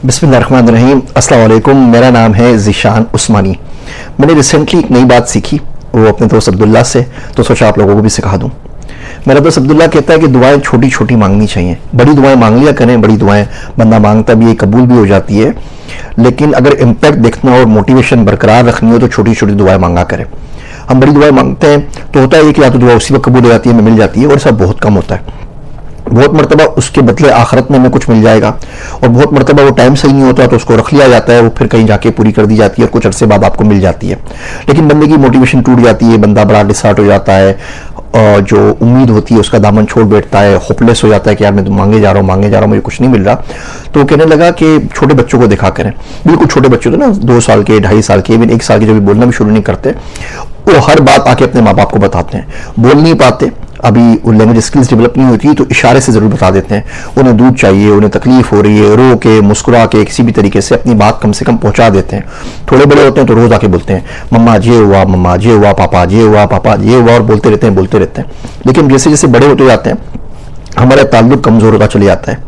बिस्मिल्लाहिर्रहमानिर्रहीम। अस्सलाम वालेकुम। मेरा नाम है ज़ीशान उस्मानी। मैंने रिसेंटली एक नई बात सीखी, वो अपने दोस्त अब्दुल्ला से, तो सोचा आप लोगों को भी सिखा दूं। मेरा दोस्त अब्दुल्ला कहता है कि दुआएं छोटी छोटी मांगनी चाहिए। बड़ी दुआएं मांग लिया करें, बड़ी दुआएं बंदा मांगता भी है, कबूल भी हो जाती है, लेकिन अगर इम्पैक्ट देखना और मोटिवेशन बरकरार रखनी हो तो छोटी छोटी दुआएं मांगा करें। हम बड़ी दुआएं मांगते हैं तो होता है कि या तो दुआ उसी वक्त कबूल हो जाती है, हमें मिल जाती है, और ऐसा बहुत कम होता है। बहुत मरतबा उसके बदले आखिरत में हमें कुछ मिल जाएगा, और बहुत मरतबा वो टाइम सही नहीं होता तो उसको रख लिया जाता है, वो फिर कहीं जाके पूरी कर दी जाती है और कुछ अरसे बाद आपको मिल जाती है। लेकिन बंदे की मोटिवेशन टूट जाती है, बंदा बड़ा डिसहार्ट हो जाता है, और जो उम्मीद होती है उसका दामन छोड़ बैठता है, होपलेस हो जाता है कि यार मैं तो मांगे जा रहा हूँ मुझे कुछ नहीं मिल रहा। तो कहने लगा कि छोटे बच्चों को देखा करें, बिल्कुल छोटे बच्चे तो ना 2 साल के, 2.5 साल के, इवन 1 साल के, जो भी बोलना भी शुरू नहीं करते, वो हर बात आके अपने माँ बाप को बताते हैं। बोल नहीं पाते, अभी लैंग्वेज स्किल्स डेवलप नहीं होती, तो इशारे से ज़रूर बता देते हैं। उन्हें दूध चाहिए, उन्हें तकलीफ हो रही है, रो के मुस्कुरा के किसी भी तरीके से अपनी बात कम से कम पहुंचा देते हैं। थोड़े बड़े होते हैं तो रोज़ आके बोलते हैं मम्मा ये हुआ, मम्मा ये हुआ, पापा ये हुआ, पापा ये हुआ, और बोलते रहते हैं। लेकिन जैसे जैसे बड़े होते जाते हैं हमारा ताल्लुक कमज़ोर होता चले जाता है।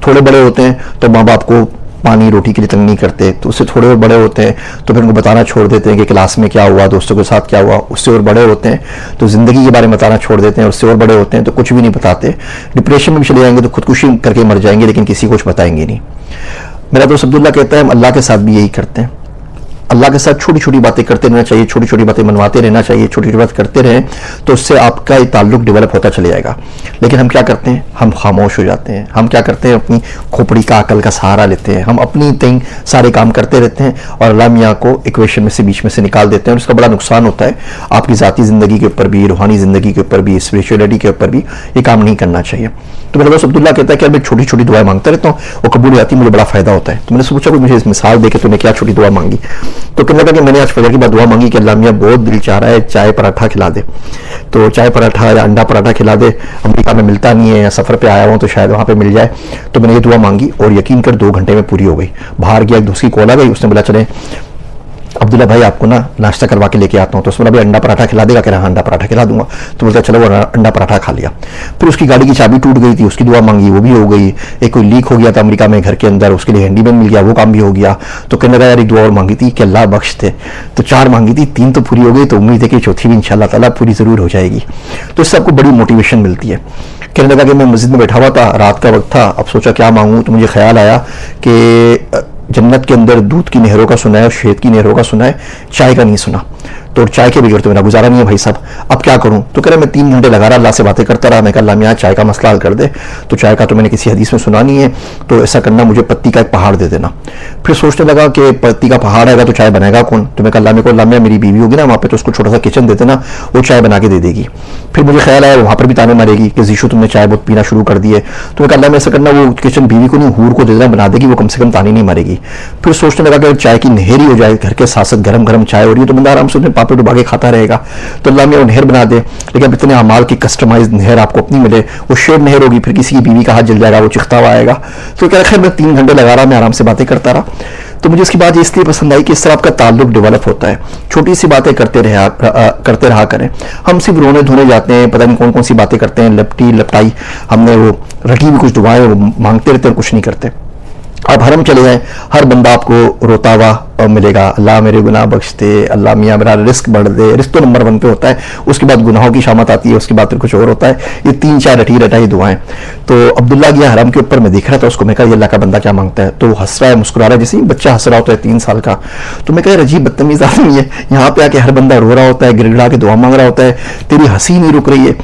थोड़े बड़े होते हैं तो माँ बाप को पानी रोटी के लिए तंग नहीं करते, तो उससे थोड़े और बड़े होते हैं तो फिर उनको बताना छोड़ देते हैं कि क्लास में क्या हुआ, दोस्तों के साथ क्या हुआ। उससे और बड़े होते हैं तो ज़िंदगी के बारे में बताना छोड़ देते हैं, उससे और बड़े होते हैं तो कुछ भी नहीं बताते, डिप्रेशन में भी चले जाएंगे, तो खुदकुशी करके मर जाएंगे, लेकिन किसी को कुछ बताएंगे नहीं। मेरा दोस्त अब्दुल्ला कहता है हम अल्लाह के साथ भी यही करते हैं। अल्लाह के साथ छोटी छोटी बातें करते रहना चाहिए, छोटी छोटी बातें मनवाते रहना चाहिए, छोटी छोटी बात करते रहें तो उससे आपका ये ताल्लुक डेवलप होता चले जाएगा। लेकिन हम क्या करते हैं, हम खामोश हो जाते हैं। हम क्या करते हैं, अपनी खोपड़ी का अकल का सहारा लेते हैं, हम अपनी थिंग सारे काम करते रहते हैं और अल्लाह मियाँ को इक्वेशन में से बीच में से निकाल देते हैं, और उसका बड़ा नुकसान होता है। आपकी ज़ाती ज़िंदगी के ऊपर भी, रूहानी ज़िंदगी के ऊपर भी, स्पिरिचुअलिटी के ऊपर भी ये काम नहीं करना चाहिए। तो मेरा दोस्त अब्दुल्ला कहता है कि मैं छोटी छोटी दुआएं मांगता रहता हूँ, वो कबूल हो जाती है, मुझे बड़ा फ़ायदा होता है। तो मैंने सोचा कोई मुझे इस मिसाल दे के तूने क्या छोटी दुआ मांगी। तो कहने लगा कि मैंने आज फजर की बाद दुआ मांगी कि अल्लाह मियाँ बहुत दिल चाह रहा है चाय पराठा खिला दे, तो चाय पराठा या अंडा पराठा खिला दे। अमेरिका में मिलता नहीं है, या सफ़र पे आया हूँ तो शायद वहाँ पे मिल जाए। तो मैंने ये दुआ मांगी और यकीन कर 2 घंटे में पूरी हो गई। बाहर गया, एक दोस्त की कॉल आ गई, उसने बोला चले अब्दुल्ला भाई आपको ना नाश्ता करवा के लेके आता हूँ। तो उसने बोला भाई अंडा पराठा खिला देगा? कह रहा हाँ अंडा पराठा खिला दूंगा। तो बोलता चलो वो अंडा पराठा खा लिया। फिर उसकी गाड़ी की चाबी टूट गई थी, उसकी दुआ मांगी, वो भी हो गई। एक कोई लीक हो गया था अमेरिका में घर के अंदर, उसके लिए हैंडीमैन मिल गया, वो काम भी हो गया। तो कहने लगा यार एक दुआ और मांगी थी कि अल्लाह बख्श दे। तो 4 मांगी थी, 3 तो पूरी हो गई, तो उम्मीद है कि चौथी भी इंशाअल्लाह ताला पूरी ज़रूर हो जाएगी। तो इससे आपको बड़ी मोटिवेशन मिलती है। कहने लगा कि मैं मस्जिद में बैठा हुआ था, रात का वक्त था, अब सोचा क्या मांगूँ, तो मुझे ख्याल आया कि जन्नत के अंदर दूध की नहरों का सुना है और शहद की नहरों का सुना है, चाय का नहीं सुना। तो चाय के बगैर तो मेरा गुजारा नहीं है भाई साहब, अब क्या करूं। तो कह रहा मैं 3 घंटे लगा रहा, अल्लाह से बातें करता रहा। मैं कहा अल्लाह मियां चाय का मसला हल कर दे। तो चाय का तो मैंने किसी हदीस में सुना नहीं है, तो ऐसा करना मुझे पत्ती का एक पहाड़ दे देना। फिर सोचने लगा कि पत्ती का पहाड़ आएगा तो चाय बनाएगा कौन। तो मैं कहा अल्लाह मेरे को मेरी बीवी होगी ना वहाँ पे, तो उसको छोटा सा किचन दे देना, वो चाय बना के दे देगी। फिर मुझे ख्याल आया वहाँ पर भी ताने मारेगी कि जीशु तुमने चाय बहुत पीना शुरू कर दी है। तो मैं कहा अल्लाह में ऐसा करना वो किचन बीवी को नहीं हूर को दे देना, बना देगी, वो कम से कम ताने नहीं मारेगी। फिर सोचने लगा कि चाय की नहरी हो जाए, घर के साथ साथ गर्म गर्म चाय हो रही है तो बंदा आराम से उसमें पापे डुबा के खाता रहेगा। तो अल्लाह में वो नहर बना दे, लेकिन अब इतने अमाल की कस्टमाइज नहर आपको अपनी मिले, वो शेड नहर होगी, फिर किसी की बीवी का हाथ जल जाएगा, वो चिखता हुआ आएगा। तो क्या खैर मैं 3 घंटे लगा रहा, मैं आराम से बातें करता रहा। तो मुझे इसकी बात इसलिए पसंद आई कि इस तरह आपका ताल्लुक डेवलप होता है। छोटी सी बातें करते रहा करें। हम सिर्फ रोने धोने जाते हैं, पता नहीं कौन कौन सी बातें करते हैं, लपटी लपटाई हमने वो रटी भी कुछ दुआएं वो मांगते रहते हैं, कुछ नहीं करते। अब हरम चले जाएं, हर बंदा आपको रोता हुआ मिलेगा, अल्लाह मेरे गुनाह बख्श दे, अल्लाह मियाँ मेरा रिस्क बढ़ दे। रिस्क तो नंबर 1 पे होता है, उसके बाद गुनाहों की शामत आती है, उसके बाद फिर कुछ और होता है। ये 3-4 रटी रटाई दुआएं। तो अब्दुल्ला गया हरम के ऊपर, मैं देख रहा था उसको, मैं कहा ये अल्लाह का बंदा क्या मांगता है। तो वो हंस रहा है, मुस्कुरा रहा है, जैसे बच्चा हंस रहा होता है 3 साल का। तो मैं कहा अजीब बदतमीज आदमी है, यहाँ पे आके हर बंदा रो रहा होता है, गिड़गिड़ा के दुआ मांग रहा होता है, तेरी हंसी नहीं रुक रही है।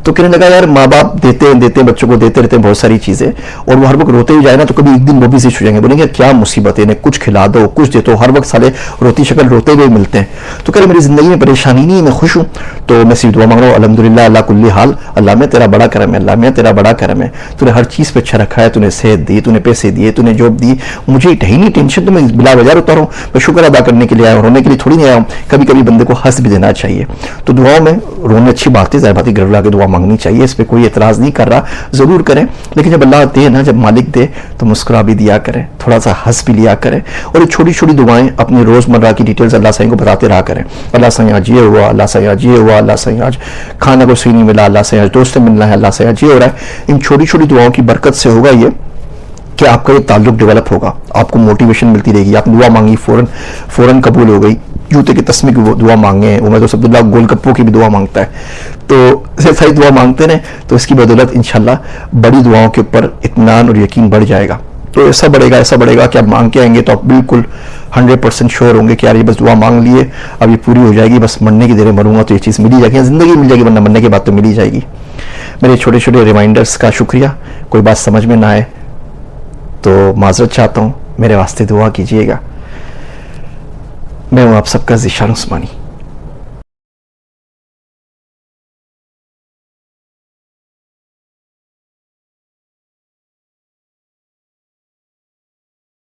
तो कहने लगा यार माँ बाप देते हैं बच्चों को, देते रहते हैं बहुत सारी चीज़ें, और वो हर वक्त रोते ही जाए ना तो कभी एक दिन वो भी जिद हो जाएंगे, बोलेंगे क्या मुसीबत है, इन्हें कुछ खिला दो, कुछ दे दो, हर वक्त साले रोती शक्ल रोते हुए मिलते हैं। तो कह रहे मेरी जिंदगी में परेशानी नहीं है, मैं खुश हूँ। तो मैं सिर्फ दुआ मांग रहा हूँ अल्हम्दुलिल्लाह अल्लाह कुल्ली हाल, अल्लाह में तेरा बड़ा करम है, अल्लाह में तेरा बड़ा करम है, तूने हर चीज़ पे अच्छा रखा है, तूने सेहत दी, तूने पैसे दिए, तूने जॉब दी, मुझे ही नहीं टेंशन, तो मैं बिला वजह रोता हूँ। मैं शुक्र अदा करने के लिए आया हूँ, रोने के लिए थोड़ी नहीं आया हूँ। कभी कभी बंदे को हंस भी देना चाहिए। तो दुआओं में रोने अच्छी बात है, ज़ाहिर बात है गड़बड़ा के दुआ मांगनी चाहिए, इस पर कोई एतराज़ नहीं कर रहा, ज़रूर करें। लेकिन जब अल्लाह दे ना, जब मालिक दे तो मुस्कुरा भी दिया करें, थोड़ा सा हंस भी लिया करें, और ये छोटी छोटी दुआएं अपनी रोज़मर्रा की डिटेल्स अल्लाह से को बताते रहा करें। अल्लाह से आज ये हुआ, अल्लाह से आज ये हुआ, अल्लाह से आज खाना को सही नहीं मिला, अल्लाह से आज दोस्त से मिलना है, अल्लाह से आज ये हो रहा है। इन छोटी छोटी दुआओं की बरकत से होगा ये کہ آپ کا یہ تعلق ڈیولپ ہوگا, آپ کو موٹیویشن ملتی رہے گی. آپ نے دعا مانگی, فوراً قبول ہو گئی. جوتے کے تسمے کی دعا مانگے ہیں, عمر دوست عبداللہ گول گپوں کی بھی دعا مانگتا ہے, تو صحیح دعا مانگتے ہیں تو اس کی بدولت انشاءاللہ بڑی دعاؤں کے اوپر اطمینان اور یقین بڑھ جائے گا. تو ایسا بڑھے گا کہ آپ مانگ کے آئیں گے تو آپ بالکل 100% شیور ہوں گے کہ یار یہ بس دعا مانگ لیے, اب یہ پوری ہو جائے گی, بس مرنے کی دیر مروں گا تو یہ چیز مل ہی جائے گی, زندگی مل جائے گی, ورنہ مرنے کے بعد تو مل ہی جائے گی. میرے چھوٹے چھوٹے ریمائنڈرز کا شکریہ. کوئی بات سمجھ میں نہ آئے تو معذرت چاہتا ہوں, میرے واسطے دعا کیجیے گا. میں ہوں آپ سب کا ذیشان عثمانی.